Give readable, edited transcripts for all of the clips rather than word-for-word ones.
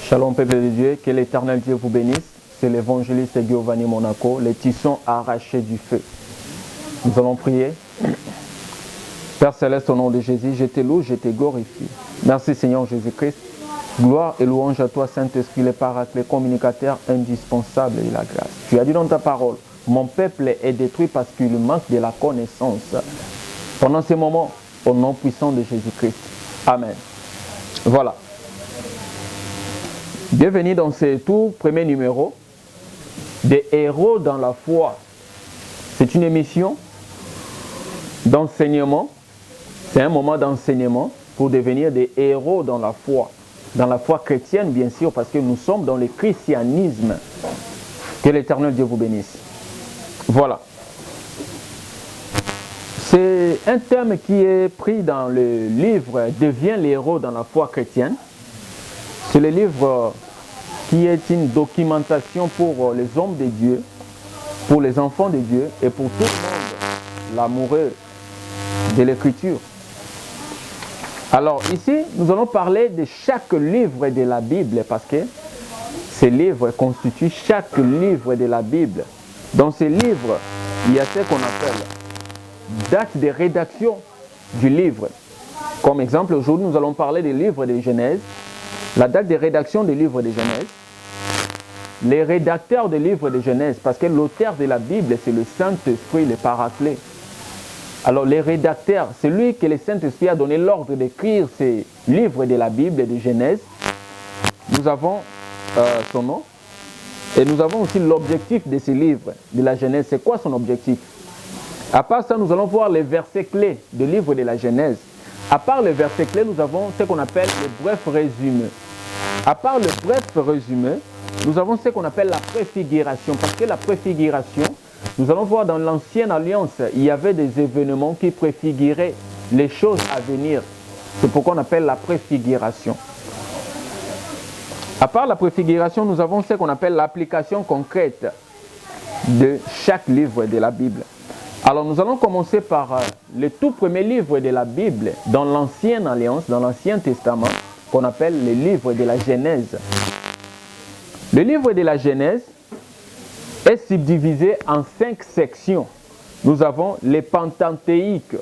Shalom peuple de Dieu, que l'Éternel Dieu vous bénisse. C'est l'évangéliste Giovanni Monaco, les tissons arrachés du feu. Nous allons prier. Père Céleste, au nom de Jésus, je te loue, je te glorifie. Merci Seigneur Jésus-Christ. Gloire et louange à toi Saint-Esprit, le paraclet, communicateur indispensable de la grâce. Tu as dit dans ta parole, mon peuple est détruit parce qu'il manque de la connaissance. Pendant ces moments, au nom puissant de Jésus-Christ. Amen. Voilà. Bienvenue dans ce tout premier numéro des héros dans la foi. C'est une émission d'enseignement. C'est un moment d'enseignement pour devenir des héros dans la foi. Dans la foi chrétienne, bien sûr, parce que nous sommes dans le christianisme. Que l'Éternel Dieu vous bénisse. Voilà. C'est un thème qui est pris dans le livre « Deviens l'héros dans la foi chrétienne ». C'est le livre qui est une documentation pour les hommes de Dieu, pour les enfants de Dieu et pour tout le monde, l'amoureux de l'Écriture. Alors ici, nous allons parler de chaque livre de la Bible parce que ces livres constituent chaque livre de la Bible. Dans ces livres, il y a ce qu'on appelle date de rédaction du livre. Comme exemple, aujourd'hui, nous allons parler des livres de Genèse, la date de rédaction des livres de Genèse, les rédacteurs des livres de Genèse, parce que l'auteur de la Bible, c'est le Saint-Esprit, le paraclet. Alors les rédacteurs, c'est lui que le Saint-Esprit a donné l'ordre d'écrire ces livres de la Bible de Genèse. Nous avons son nom et nous avons aussi l'objectif de ces livres de la Genèse. C'est quoi son objectif? À part ça, nous allons voir les versets clés du livre de la Genèse. À part les versets clés, nous avons ce qu'on appelle le bref résumé. À part le bref résumé, nous avons ce qu'on appelle la préfiguration. Parce que la préfiguration, nous allons voir dans l'ancienne alliance, il y avait des événements qui préfiguraient les choses à venir. C'est pourquoi on appelle la préfiguration. À part la préfiguration, nous avons ce qu'on appelle l'application concrète de chaque livre de la Bible. Alors nous allons commencer par le tout premier livre de la Bible dans l'ancienne alliance, dans l'Ancien Testament, qu'on appelle le livre de la Genèse. Le livre de la Genèse est subdivisé en 5 sections. Nous avons le Pentateuque,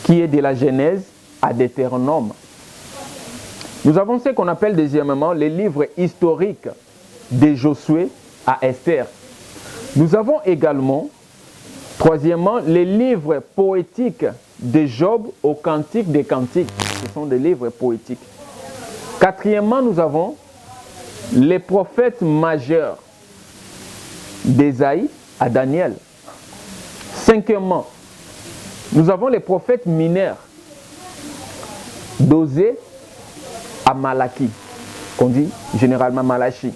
qui est de la Genèse à Deutéronome. Nous avons ce qu'on appelle deuxièmement les livres historiques de Josué à Esther. Nous avons également, troisièmement, les livres poétiques de Job au Cantique des Cantiques. Ce sont des livres poétiques. Quatrièmement, nous avons les prophètes majeurs d'Ésaïe à Daniel. Cinquièmement, nous avons les prophètes mineurs d'Osée à Malachie, qu'on dit généralement Malachie.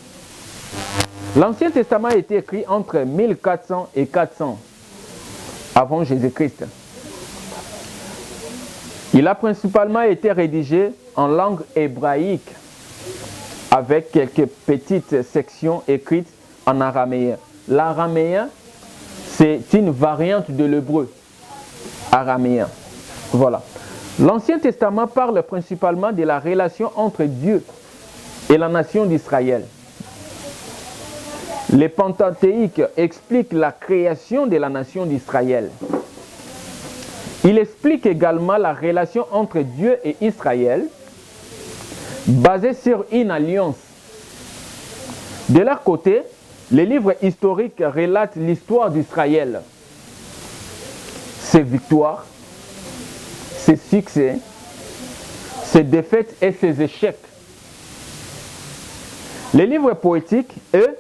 L'Ancien Testament a été écrit entre 1400 et 400 avant Jésus-Christ. Il a principalement été rédigé en langue hébraïque avec quelques petites sections écrites en araméen. L'araméen, c'est une variante de l'hébreu araméen. Voilà. L'Ancien Testament parle principalement de la relation entre Dieu et la nation d'Israël. Le Pentateuque explique la création de la nation d'Israël. Il explique également la relation entre Dieu et Israël, basée sur une alliance. De leur côté, les livres historiques relatent l'histoire d'Israël, ses victoires, ses succès, ses défaites et ses échecs. Les livres poétiques, eux,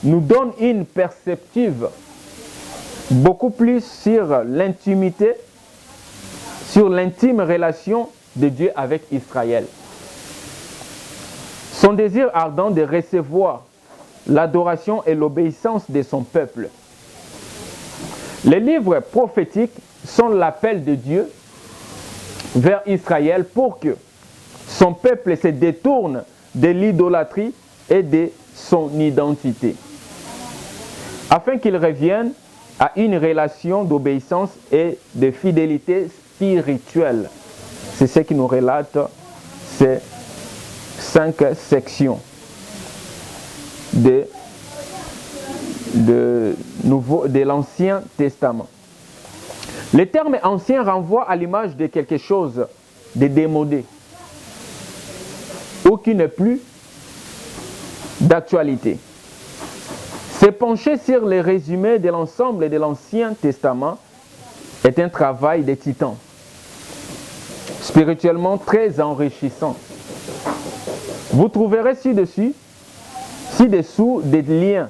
nous donnent une perspective beaucoup plus sur l'intimité, sur l'intime relation de Dieu avec Israël. Son désir ardent de recevoir l'adoration et l'obéissance de son peuple. Les livres prophétiques sont l'appel de Dieu vers Israël pour que son peuple se détourne de l'idolâtrie et de son identité, afin qu'il revienne à une relation d'obéissance et de fidélité spirituelle. C'est ce qui nous relate ces 5 sections de l'Ancien Testament. Le terme ancien renvoie à l'image de quelque chose de démodé ou qui n'est plus d'actualité. Se pencher sur les résumés de l'ensemble de l'Ancien Testament est un travail de titan, spirituellement très enrichissant. Vous trouverez ci-dessous des liens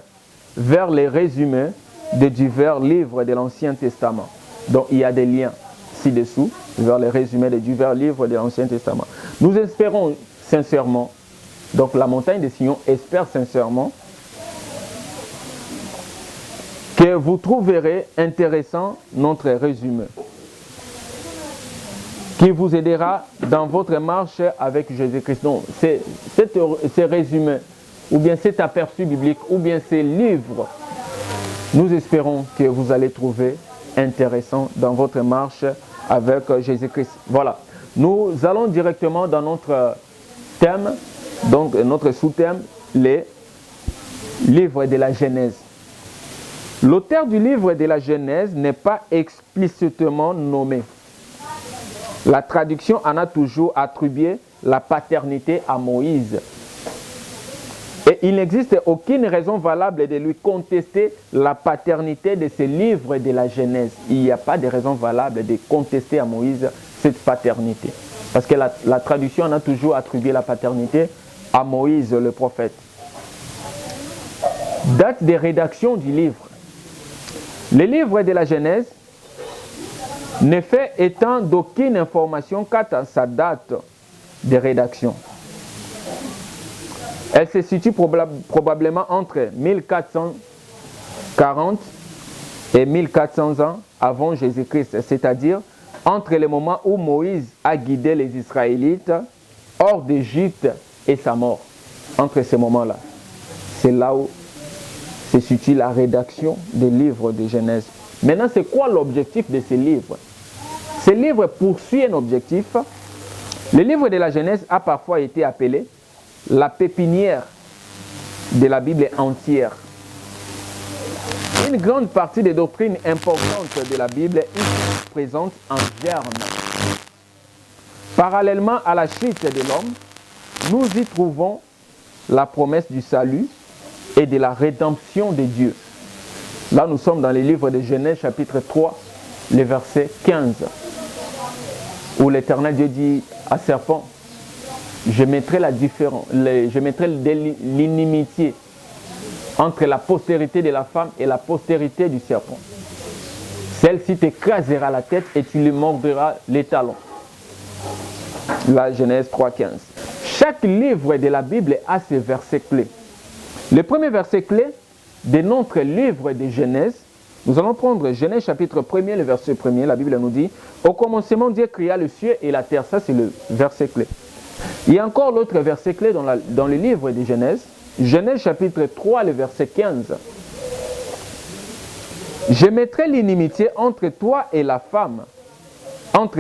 vers les résumés de divers livres de l'Ancien Testament. Donc il y a des liens ci-dessous vers les résumés de divers livres de l'Ancien Testament. Nous espérons sincèrement, donc la montagne de Sion espère sincèrement que vous trouverez intéressant notre résumé qui vous aidera dans votre marche avec Jésus-Christ. Donc, ces résumés, ou bien cet aperçu biblique, ou bien ces livres, nous espérons que vous allez trouver intéressant dans votre marche avec Jésus-Christ. Voilà. Nous allons directement dans notre thème, donc notre sous-thème, les livres de la Genèse. L'auteur du livre de la Genèse n'est pas explicitement nommé. La traduction en a toujours attribué la paternité à Moïse. Et il n'existe aucune raison valable de lui contester la paternité de ce livre de la Genèse. Il n'y a pas de raison valable de contester à Moïse cette paternité. Parce que la traduction en a toujours attribué la paternité à Moïse, le prophète. Date de rédaction du livre. Le livre de la Genèse n'est fait étant d'aucune information quant à sa date de rédaction. Elle se situe probablement entre 1440 et 1400 ans avant Jésus-Christ, c'est-à-dire entre le moment où Moïse a guidé les Israélites hors d'Égypte et sa mort. Entre ces moments-là, c'est là où se situe la rédaction des livres de Genèse. Maintenant, c'est quoi l'objectif de ces livres? Ces livres poursuivent un objectif. Le livre de la Genèse a parfois été appelé la pépinière de la Bible entière. Une grande partie des doctrines importantes de la Bible est présente en germe. Parallèlement à la chute de l'homme, nous y trouvons la promesse du salut et de la rédemption de Dieu. Là, nous sommes dans le livre de Genèse, chapitre 3, le verset 15, où l'Éternel Dieu dit à serpent, je mettrai l'inimitié entre la postérité de la femme et la postérité du serpent. Celle-ci t'écrasera la tête et tu lui mordras les talons. La Genèse 3, 15. Chaque livre de la Bible a ses versets clés. Le premier verset clé de notre livre de Genèse, nous allons prendre Genèse chapitre 1er, le verset 1er. La Bible nous dit, au commencement Dieu créa le ciel et la terre. Ça c'est le verset clé. Il y a encore l'autre verset clé dans le livre de Genèse. Genèse chapitre 3, le verset 15. Je mettrai l'inimitié entre toi et la femme, entre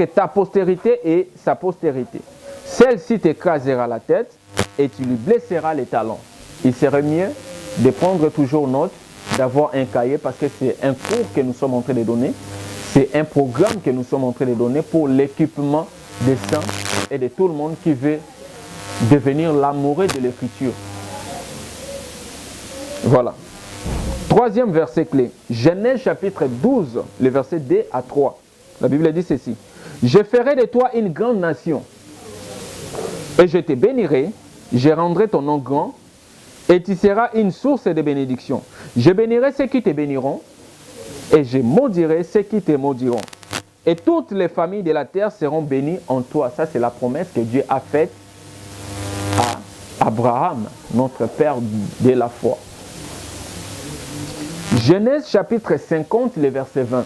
ta postérité et sa postérité. Celle-ci t'écrasera la tête et tu lui blesseras les talons. Il serait mieux de prendre toujours note, d'avoir un cahier parce que c'est un cours que nous sommes en train de donner. C'est un programme que nous sommes en train de donner pour l'équipement des saints et de tout le monde qui veut devenir l'amoureux de l'écriture. Voilà. Troisième verset clé. Genèse chapitre 12, le verset 2 à 3. La Bible dit ceci. Je ferai de toi une grande nation et je te bénirai, je rendrai ton nom grand et tu seras une source de bénédiction. Je bénirai ceux qui te béniront et je maudirai ceux qui te maudiront. Et toutes les familles de la terre seront bénies en toi. Ça, c'est la promesse que Dieu a faite à Abraham, notre père de la foi. Genèse chapitre 50, le verset 20.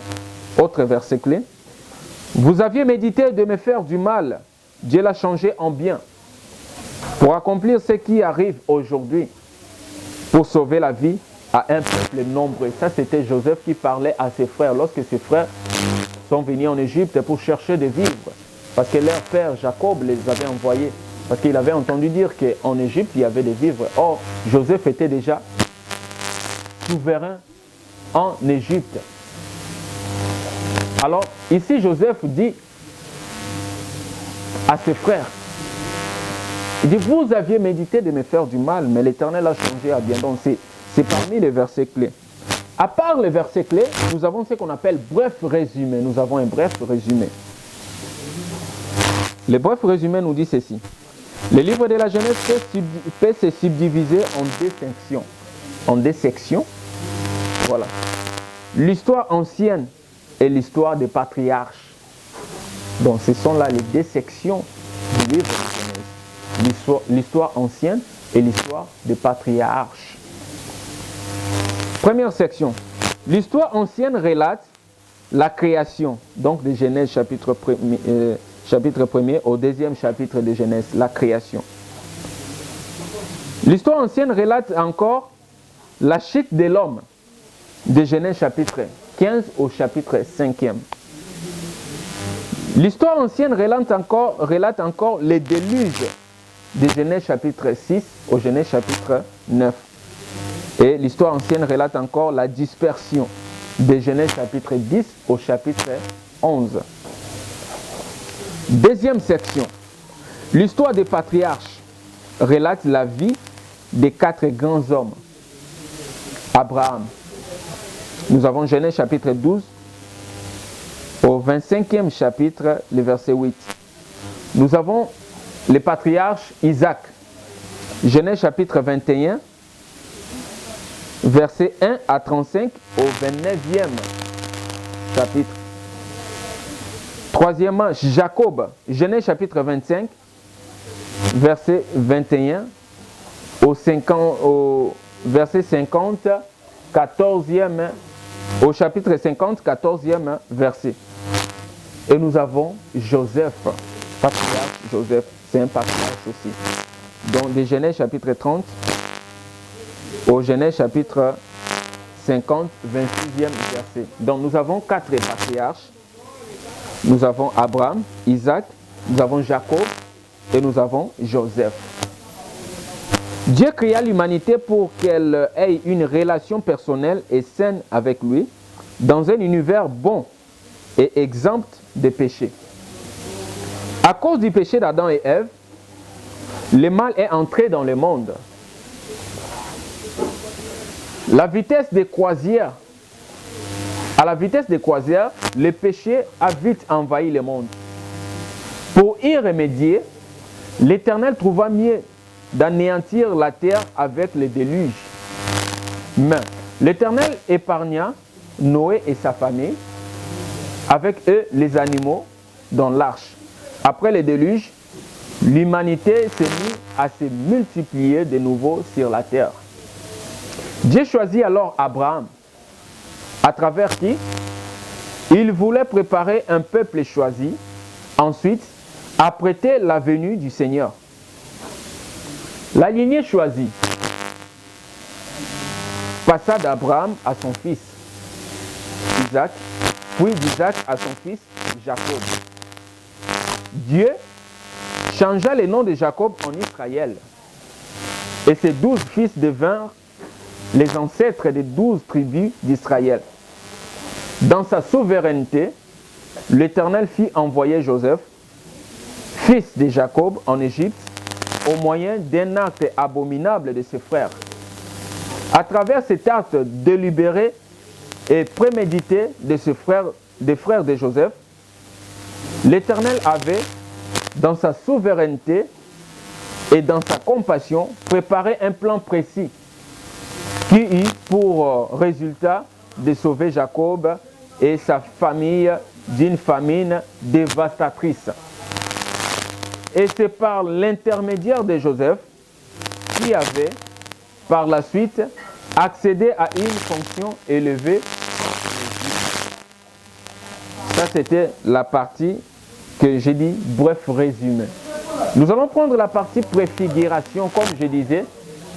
Autre verset clé. Vous aviez médité de me faire du mal. Dieu l'a changé en bien. Pour accomplir ce qui arrive aujourd'hui. Pour sauver la vie à un peuple nombreux. Ça, c'était Joseph qui parlait à ses frères. Lorsque ses frères sont venus en Égypte pour chercher de vivre. parce que leur père Jacob les avait envoyés, parce qu'il avait entendu dire qu'en Égypte, il y avait des vivres. Or, Joseph était déjà souverain en Égypte. Alors, ici, Joseph dit à ses frères, il dit, vous aviez médité de me faire du mal, mais l'Éternel a changé à bien. Donc, c'est parmi les versets clés. À part les versets clés, nous avons ce qu'on appelle bref résumé. Nous avons un bref résumé. Le bref résumé nous dit ceci. Le livre de la Genèse peut se subdiviser en deux sections. En deux sections. Voilà. L'histoire ancienne et l'histoire des patriarches. Donc, ce sont là les deux sections du livre de Genèse. L'histoire ancienne et l'histoire des patriarches. Première section. L'histoire ancienne relate la création, donc de Genèse chapitre 1er au deuxième chapitre de Genèse, la création. L'histoire ancienne relate encore la chute de l'homme, de Genèse chapitre 15 au chapitre 5e. L'histoire ancienne relate encore les déluges de Genèse chapitre 6 au Genèse chapitre 9. Et l'histoire ancienne relate encore la dispersion de Genèse chapitre 10 au chapitre 11. Deuxième section. L'histoire des patriarches relate la vie des 4 grands hommes. Abraham. Nous avons Genèse chapitre 12 au 25e chapitre, le verset 8. Nous avons les patriarches Isaac. Genèse chapitre 21, verset 1 à 35 au 29e chapitre. Troisièmement, Jacob. Genèse chapitre 25, verset 21 au verset 50, 14e, au chapitre 50, 14e verset. Et nous avons Joseph, patriarche Joseph, c'est un patriarche aussi. Donc de Genèse chapitre 30 au Genèse chapitre 50, 26e verset. Donc nous avons 4 patriarches. Nous avons Abraham, Isaac, nous avons Jacob et nous avons Joseph. Dieu créa l'humanité pour qu'elle ait une relation personnelle et saine avec lui dans un univers bon et exempt de péché. À cause du péché d'Adam et Ève, le mal est entré dans le monde. À la vitesse des croisières, le péché a vite envahi le monde. Pour y remédier, l'Éternel trouva mieux d'anéantir la terre avec le déluge. Mais l'Éternel épargna Noé et sa famille, avec eux les animaux dans l'arche. Après le déluge, l'humanité s'est mise à se multiplier de nouveau sur la terre. Dieu choisit alors Abraham, à travers qui il voulait préparer un peuple choisi, ensuite apprêter la venue du Seigneur. La lignée choisie passa d'Abraham à son fils Isaac, puis d'Isaac à son fils Jacob. Dieu changea le nom de Jacob en Israël, et ses 12 fils devinrent les ancêtres des 12 tribus d'Israël. Dans sa souveraineté, l'Éternel fit envoyer Joseph, fils de Jacob, en Égypte, au moyen d'un acte abominable de ses frères. À travers cet acte délibéré et prémédité de ses frères, des frères de Joseph, l'Éternel avait, dans sa souveraineté et dans sa compassion, préparé un plan précis qui eut pour résultat de sauver Jacob et sa famille d'une famine dévastatrice. Et c'est par l'intermédiaire de Joseph qui avait par la suite accédé à une fonction élevée. Ça, c'était la partie que j'ai dit, bref résumé. Nous allons prendre la partie préfiguration. Comme je disais,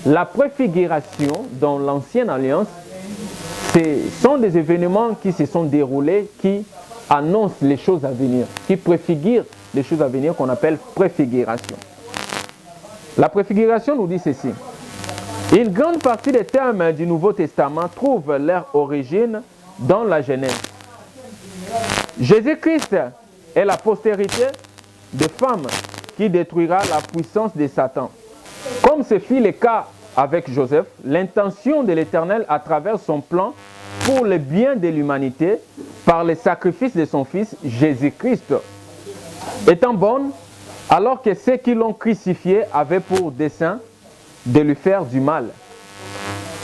la préfiguration dans l'ancienne alliance, ce sont des événements qui se sont déroulés, qui annoncent les choses à venir, qui préfigurent des choses à venir qu'on appelle préfiguration. La préfiguration nous dit ceci. Une grande partie des termes du Nouveau Testament trouvent leur origine dans la Genèse. Jésus-Christ est la postérité de femmes qui détruira la puissance de Satan. Comme ce fut le cas avec Joseph, l'intention de l'Éternel à travers son plan pour le bien de l'humanité par le sacrifice de son Fils Jésus-Christ étant bonne, alors que ceux qui l'ont crucifié avaient pour dessein de lui faire du mal.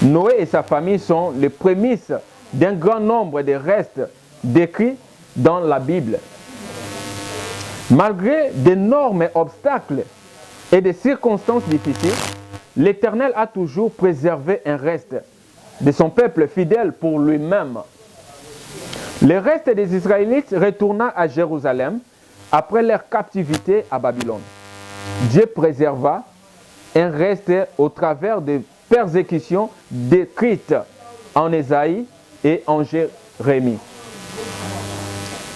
Noé et sa famille sont les prémices d'un grand nombre de restes décrits dans la Bible. Malgré d'énormes obstacles et des circonstances difficiles, l'Éternel a toujours préservé un reste de son peuple fidèle pour lui-même. Le reste des Israélites retourna à Jérusalem après leur captivité à Babylone. Dieu préserva un reste au travers des persécutions décrites en Ésaïe et en Jérémie.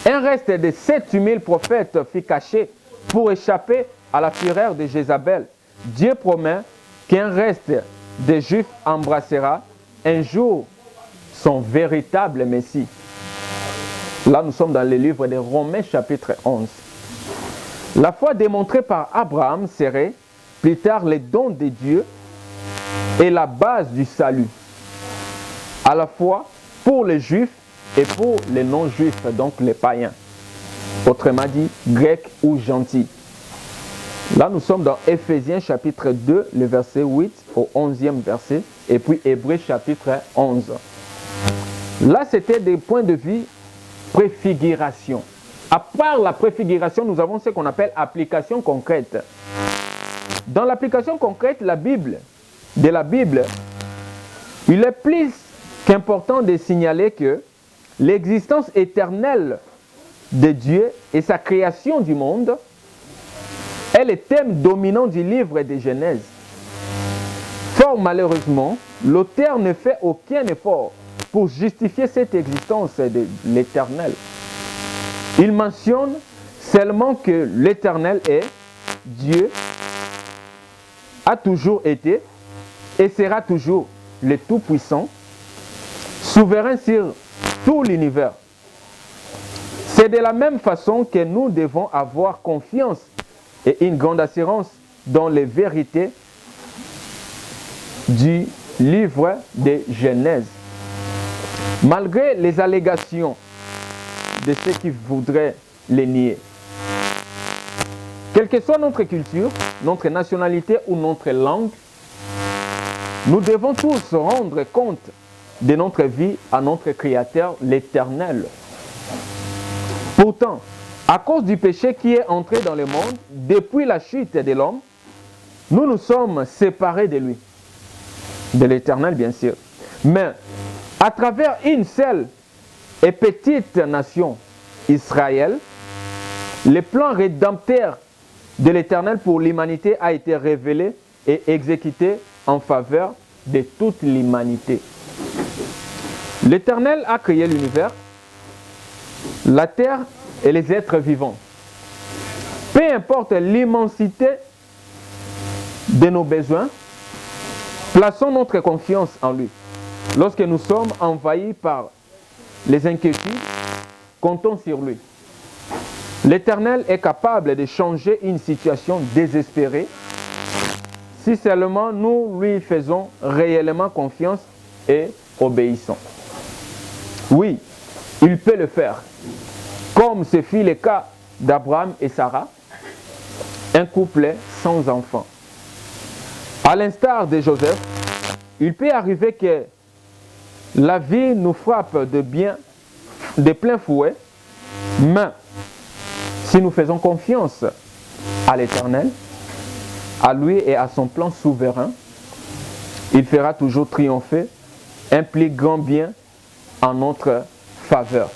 Un reste de 7000 prophètes fut caché pour échapper à la fureur de Jézabel. Dieu promet qu'un reste des Juifs embrassera un jour son véritable Messie. Là, nous sommes dans le livre de Romains chapitre 11. La foi démontrée par Abraham serait plus tard le don de Dieu et la base du salut, à la fois pour les Juifs et pour les non-juifs, donc les païens, autrement dit grecs ou gentils. Là, nous sommes dans Éphésiens chapitre 2, le verset 8 au 11e verset, et puis Hébreux chapitre 11. Là, c'était des points de vue préfiguration. À part la préfiguration, nous avons ce qu'on appelle application concrète. Dans l'application concrète, de la Bible, il est plus qu'important de signaler que l'existence éternelle de Dieu et sa création du monde est le thème dominant du livre de Genèse. Fort malheureusement, l'auteur ne fait aucun effort pour justifier cette existence de l'Éternel. Il mentionne seulement que l'Éternel est Dieu, a toujours été et sera toujours le Tout-Puissant, souverain sur tout l'univers. C'est de la même façon que nous devons avoir confiance et une grande assurance dans les vérités du livre de Genèse. Malgré les allégations de ceux qui voudraient les nier. Quelle que soit notre culture, notre nationalité ou notre langue, nous devons tous rendre compte de notre vie à notre Créateur, l'Éternel. Pourtant, à cause du péché qui est entré dans le monde, depuis la chute de l'homme, nous nous sommes séparés de lui, de l'Éternel bien sûr. Mais à travers une seule et petite nation, Israël, le plan rédempteur de l'Éternel pour l'humanité a été révélé et exécuté en faveur de toute l'humanité. L'Éternel a créé l'univers, la terre et les êtres vivants. Peu importe l'immensité de nos besoins, plaçons notre confiance en lui. Lorsque nous sommes envahis par les inquiétudes, comptons sur lui. L'Éternel est capable de changer une situation désespérée si seulement nous lui faisons réellement confiance et obéissons. Oui, il peut le faire, comme ce fut le cas d'Abraham et Sarah, un couple sans enfant. À l'instar de Joseph, il peut arriver que la vie nous frappe de plein fouet, mais si nous faisons confiance à l'Éternel, à lui et à son plan souverain, il fera toujours triompher un plus grand bien en notre faveur.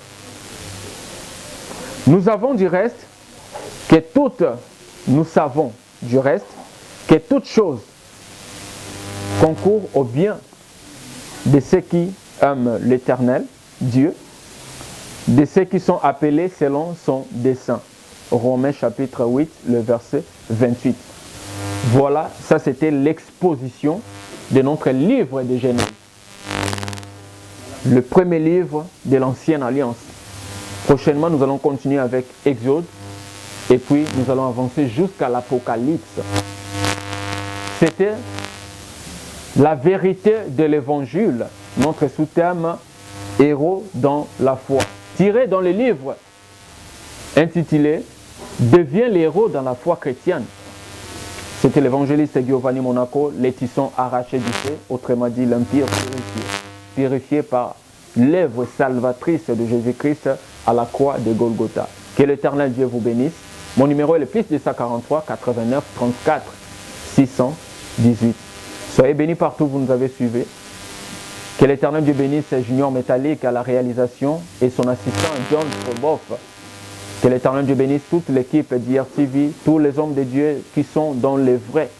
Nous savons du reste que toute chose concourt au bien de ceux qui aiment l'Éternel, Dieu, de ceux qui sont appelés selon son dessein. Romains chapitre 8, le verset 28. Voilà, ça c'était l'exposition de notre livre de Genèse. Le premier livre de l'Ancienne Alliance. Prochainement, nous allons continuer avec Exode et puis nous allons avancer jusqu'à l'Apocalypse. C'était la vérité de l'Évangile, notre sous-thème Héros dans la foi, tiré dans le livre intitulé Deviens l'héros dans la foi chrétienne. C'était l'évangéliste Giovanni Monaco, les tissons arrachés du feu, autrement dit l'empire purifié par l'œuvre salvatrice de Jésus-Christ à la croix de Golgotha. Que l'Éternel Dieu vous bénisse. Mon numéro est le plus 243 89 34 618. Soyez bénis partout où vous nous avez suivis. Que l'Éternel Dieu bénisse Junior Métallique à la réalisation et son assistant John Soboff. Que l'Éternel Dieu bénisse toute l'équipe d'IRTV, tous les hommes de Dieu qui sont dans les vrais,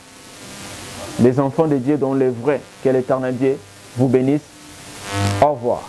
les enfants de Dieu dans les vrais. Que l'Éternel Dieu vous bénisse. Au revoir.